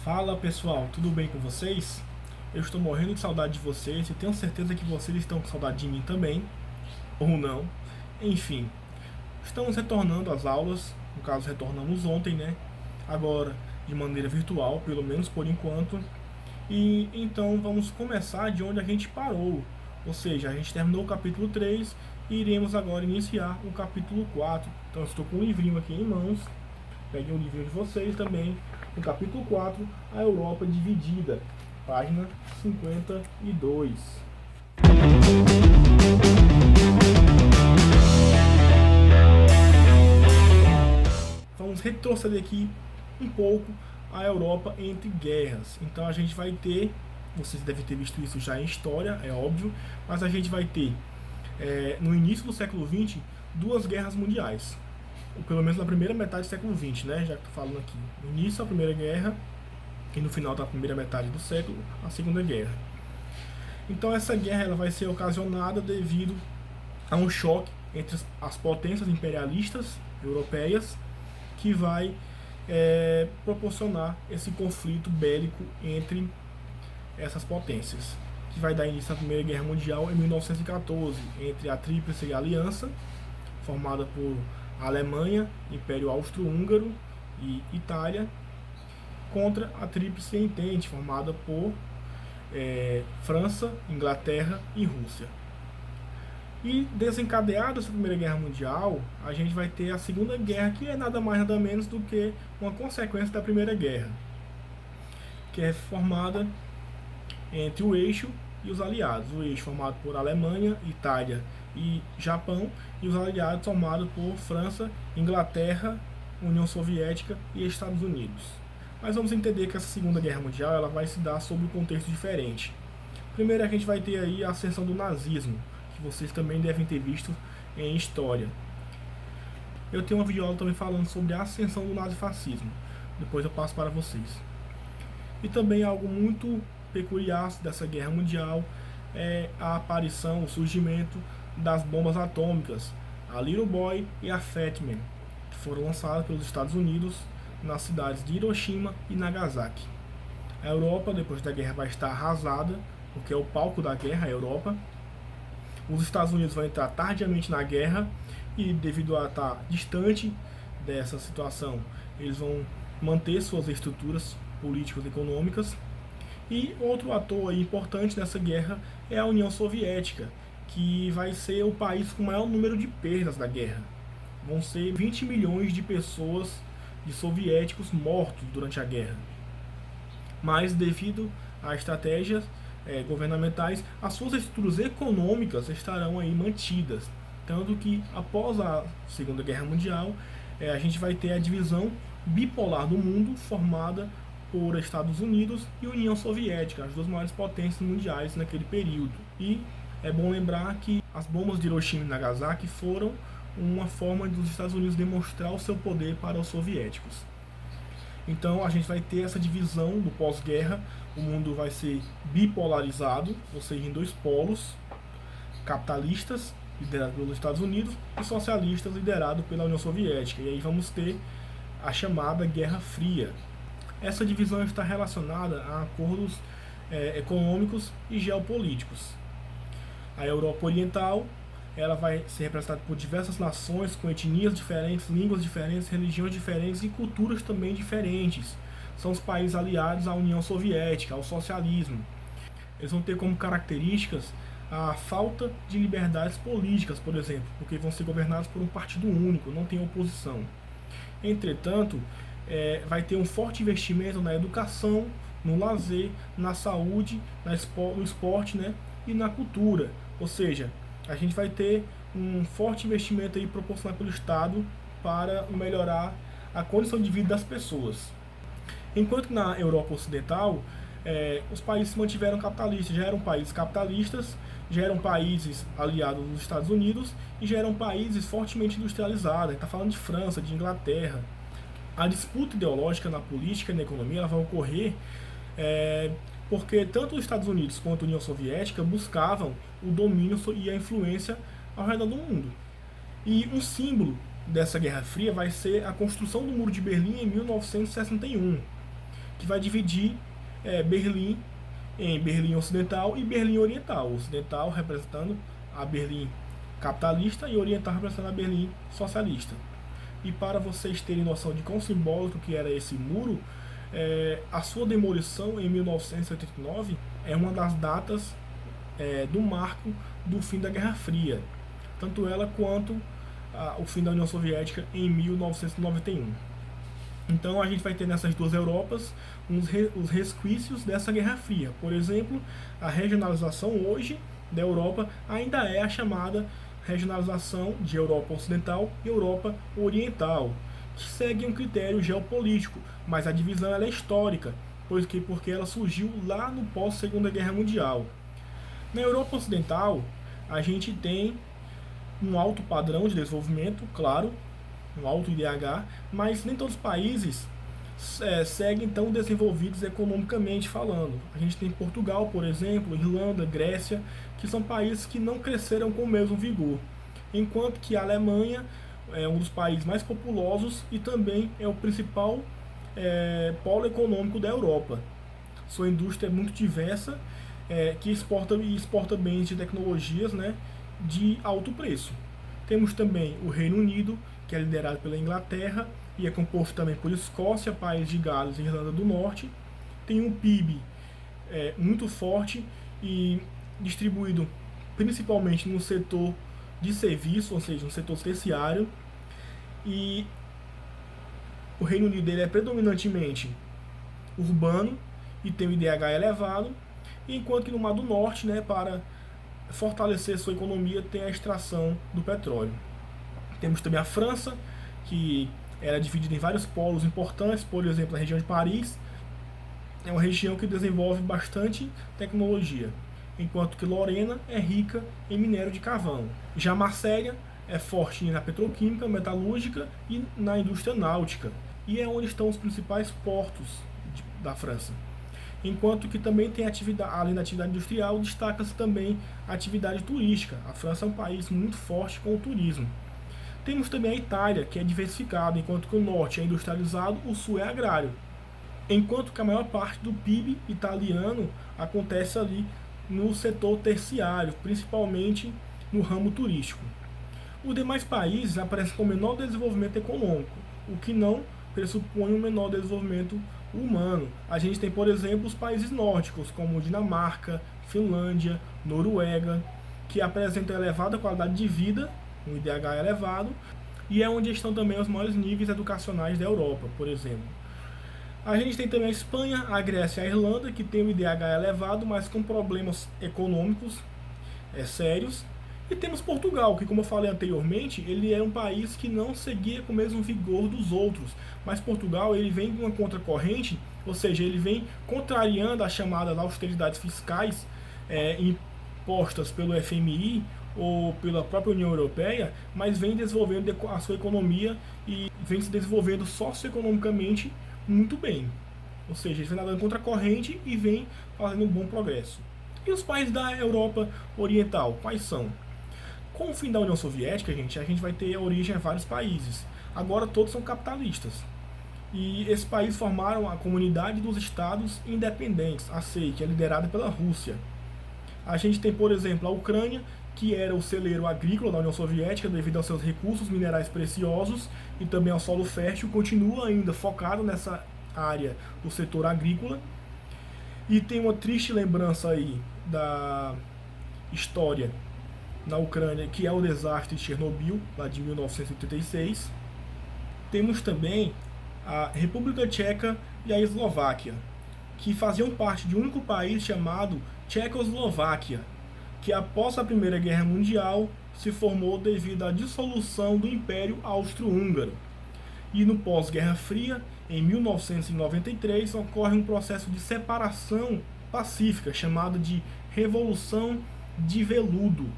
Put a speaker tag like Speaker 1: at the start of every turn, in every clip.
Speaker 1: Fala pessoal, tudo bem com vocês? Eu estou morrendo de saudade de vocês e tenho certeza que vocês estão com saudade de mim também, ou não. Enfim, estamos retornando às aulas, no caso retornamos ontem, né? Agora de maneira virtual, pelo menos por enquanto. E então vamos começar de onde a gente parou. Ou seja, a gente terminou o capítulo 3 e iremos agora iniciar o capítulo 4. Então eu estou com um livrinho aqui em mãos. Peguem o livrinho de vocês também. No capítulo 4, a Europa dividida. Página 52. Vamos retroceder aqui um pouco a Europa entre guerras. Então a gente vai ter, vocês devem ter visto isso já em história, é óbvio, mas a gente vai ter, no início do século XX, duas guerras mundiais. Ou pelo menos na primeira metade do século XX, né? Já que estou falando aqui. No início, a Primeira Guerra, e no final da primeira metade do século, a Segunda Guerra. Então essa guerra ela vai ser ocasionada devido a um choque entre as potências imperialistas europeias que vai proporcionar esse conflito bélico entre essas potências, que vai dar início à Primeira Guerra Mundial em 1914, entre a Tríplice Aliança, formada por Alemanha, Império Austro-Húngaro e Itália, contra a Tríplice Entente, formada por França, Inglaterra e Rússia. E desencadeada essa Primeira Guerra Mundial, a gente vai ter a Segunda Guerra, que é nada mais nada menos do que uma consequência da Primeira Guerra, que é formada entre o eixo e os aliados. O eixo formado por Alemanha, Itália e Japão, e os aliados formados por França, Inglaterra, União Soviética e Estados Unidos. Mas vamos entender que essa Segunda Guerra Mundial ela vai se dar sob um contexto diferente. Primeiro a gente vai ter aí a ascensão do nazismo, que vocês também devem ter visto em história. Eu tenho uma videoaula também falando sobre a ascensão do nazifascismo. Depois eu passo para vocês. E também algo muito peculiar dessa guerra mundial é a aparição, o surgimento das bombas atômicas, a Little Boy e a Fat Man, que foram lançadas pelos Estados Unidos nas cidades de Hiroshima e Nagasaki. A Europa, depois da guerra, vai estar arrasada, porque é o palco da guerra, a Europa. Os Estados Unidos vão entrar tardiamente na guerra e, devido a estar distante dessa situação, eles vão manter suas estruturas políticas e econômicas. E outro ator aí importante nessa guerra é a União Soviética, que vai ser o país com o maior número de perdas da guerra. Vão ser 20 milhões de pessoas, de soviéticos mortos durante a guerra. Mas devido a estratégias governamentais, as suas estruturas econômicas estarão aí mantidas. Tanto que após a Segunda Guerra Mundial, a gente vai ter a divisão bipolar do mundo formada por Estados Unidos e União Soviética, as duas maiores potências mundiais naquele período. E é bom lembrar que as bombas de Hiroshima e Nagasaki foram uma forma dos Estados Unidos demonstrar o seu poder para os soviéticos. Então a gente vai ter essa divisão do pós-guerra, o mundo vai ser bipolarizado, ou seja, em dois polos, capitalistas, liderados pelos Estados Unidos, e socialistas, liderados pela União Soviética. E aí vamos ter a chamada Guerra Fria. Essa divisão está relacionada a acordos econômicos e geopolíticos. A Europa Oriental ela vai ser representada por diversas nações com etnias diferentes, línguas diferentes, religiões diferentes e culturas também diferentes. São os países aliados à União Soviética, ao socialismo. Eles vão ter como características a falta de liberdades políticas, por exemplo, porque vão ser governados por um partido único, não tem oposição. Entretanto, vai ter um forte investimento na educação, no lazer, na saúde, no esporte, né, e na cultura. Ou seja, a gente vai ter um forte investimento aí proporcionado pelo Estado para melhorar a condição de vida das pessoas. Enquanto que na Europa Ocidental, os países se mantiveram capitalistas, já eram países capitalistas, já eram países aliados dos Estados Unidos e já eram países fortemente industrializados. A gente está falando de França, de Inglaterra. A disputa ideológica na política e na economia ela vai ocorrer porque tanto os Estados Unidos quanto a União Soviética buscavam o domínio e a influência ao redor do mundo. E um símbolo dessa Guerra Fria vai ser a construção do Muro de Berlim em 1961. que vai dividir Berlim em Berlim Ocidental e Berlim Oriental. Ocidental representando a Berlim capitalista e Oriental representando a Berlim socialista. E para vocês terem noção de quão simbólico que era esse muro, a sua demolição em 1989 é uma das datas do marco do fim da Guerra Fria, tanto ela quanto o fim da União Soviética em 1991. Então a gente vai ter nessas duas Europas os resquícios dessa Guerra Fria. Por exemplo, a regionalização hoje da Europa ainda é a chamada regionalização de Europa Ocidental e Europa Oriental, que segue um critério geopolítico, mas a divisão ela é histórica, porque ela surgiu lá no pós-Segunda Guerra Mundial. Na Europa Ocidental, a gente tem um alto padrão de desenvolvimento, claro, um alto IDH, mas nem todos os países seguem tão desenvolvidos economicamente falando. A gente tem Portugal, por exemplo, Irlanda, Grécia, que são países que não cresceram com o mesmo vigor, enquanto que a Alemanha é um dos países mais populosos e também é o principal polo econômico da Europa. Sua indústria é muito diversa, que exporta bens de tecnologias, né, de alto preço. Temos também o Reino Unido, que é liderado pela Inglaterra e é composto também por Escócia, País de Gales e Irlanda do Norte. Tem um PIB muito forte e distribuído principalmente no setor de serviço, ou seja, no setor terciário. E o Reino Unido ele é predominantemente urbano e tem um IDH elevado, enquanto que no Mar do Norte, né, para fortalecer sua economia, tem a extração do petróleo. Temos também a França, que era dividida em vários polos importantes, por exemplo, a região de Paris é uma região que desenvolve bastante tecnologia, enquanto que Lorena é rica em minério de carvão. Já Marselha é forte na petroquímica, metalúrgica e na indústria náutica, e é onde estão os principais portos da França. Enquanto que também tem atividade, além da atividade industrial, destaca-se também a atividade turística. A França é um país muito forte com o turismo. Temos também a Itália, que é diversificado, enquanto que o norte é industrializado, o sul é agrário. Enquanto que a maior parte do PIB italiano acontece ali no setor terciário, principalmente no ramo turístico. Os demais países aparecem com menor desenvolvimento econômico, o que não pressupõe um menor desenvolvimento humano. A gente tem, por exemplo, os países nórdicos, como Dinamarca, Finlândia, Noruega, que apresentam elevada qualidade de vida, um IDH elevado, e é onde estão também os maiores níveis educacionais da Europa, por exemplo. A gente tem também a Espanha, a Grécia e a Irlanda, que tem um IDH elevado, mas com problemas econômicos sérios. E temos Portugal, que, como eu falei anteriormente, ele é um país que não seguia com o mesmo vigor dos outros. Mas Portugal ele vem com uma contracorrente, ou seja, ele vem contrariando as chamadas austeridades fiscais impostas pelo FMI ou pela própria União Europeia, mas vem desenvolvendo a sua economia e vem se desenvolvendo socioeconomicamente muito bem. Ou seja, ele vem nadando contra a corrente e vem fazendo um bom progresso. E os países da Europa Oriental, quais são? Com o fim da União Soviética, a gente vai ter origem a vários países. Agora todos são capitalistas. E esses países formaram a Comunidade dos Estados Independentes, a CEI, que é liderada pela Rússia. A gente tem, por exemplo, a Ucrânia, que era o celeiro agrícola da União Soviética devido aos seus recursos minerais preciosos e também ao solo fértil, continua ainda focado nessa área do setor agrícola. E tem uma triste lembrança aí da história na Ucrânia, que é o desastre de Chernobyl, lá de 1986. Temos também a República Tcheca e a Eslováquia, que faziam parte de um único país chamado Tchecoslováquia, que após a Primeira Guerra Mundial se formou devido à dissolução do Império Austro-Húngaro. E no pós-Guerra Fria, em 1993, ocorre um processo de separação pacífica chamado de Revolução de Veludo.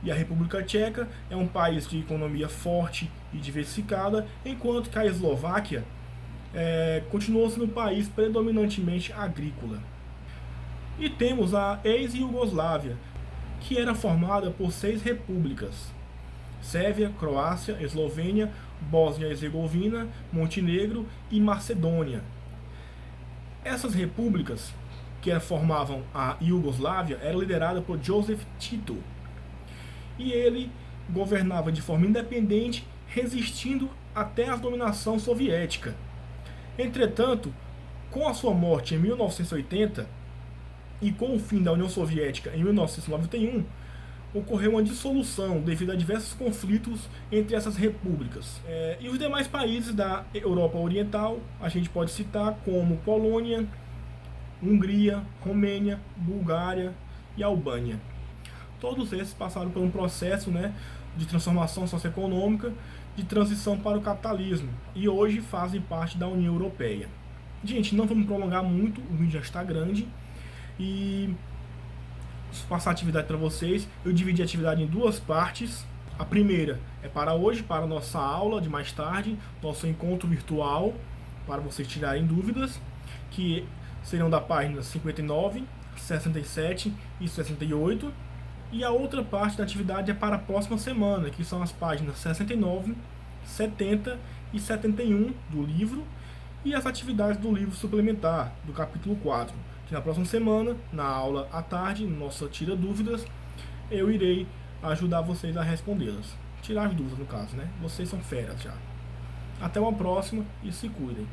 Speaker 1: E a República Tcheca é um país de economia forte e diversificada, enquanto que a Eslováquia continuou sendo um país predominantemente agrícola. E temos a ex-Iugoslávia, que era formada por 6 repúblicas: Sérvia, Croácia, Eslovênia, Bósnia e Herzegovina, Montenegro e Macedônia. Essas repúblicas, que formavam a Iugoslávia, era liderada por Joseph Tito. E ele governava de forma independente, resistindo até a dominação soviética. Entretanto, com a sua morte em 1980 e com o fim da União Soviética em 1991, ocorreu uma dissolução devido a diversos conflitos entre essas repúblicas. E os demais países da Europa Oriental, a gente pode citar como Polônia, Hungria, Romênia, Bulgária e Albânia. Todos esses passaram por um processo, né, de transformação socioeconômica, de transição para o capitalismo, e hoje fazem parte da União Europeia. Gente, não vamos prolongar muito, o vídeo já está grande, e passar a atividade para vocês. Eu dividi a atividade em duas partes. A primeira é para hoje, para a nossa aula de mais tarde, nosso encontro virtual, para vocês tirarem dúvidas, que serão da página 59, 67 e 68. E a outra parte da atividade é para a próxima semana, que são as páginas 69, 70 e 71 do livro, e as atividades do livro suplementar, do capítulo 4, que na próxima semana, na aula à tarde, nossa Tira Dúvidas, eu irei ajudar vocês a respondê-las. Tirar as dúvidas, no caso, né? Vocês são feras já. Até uma próxima e se cuidem.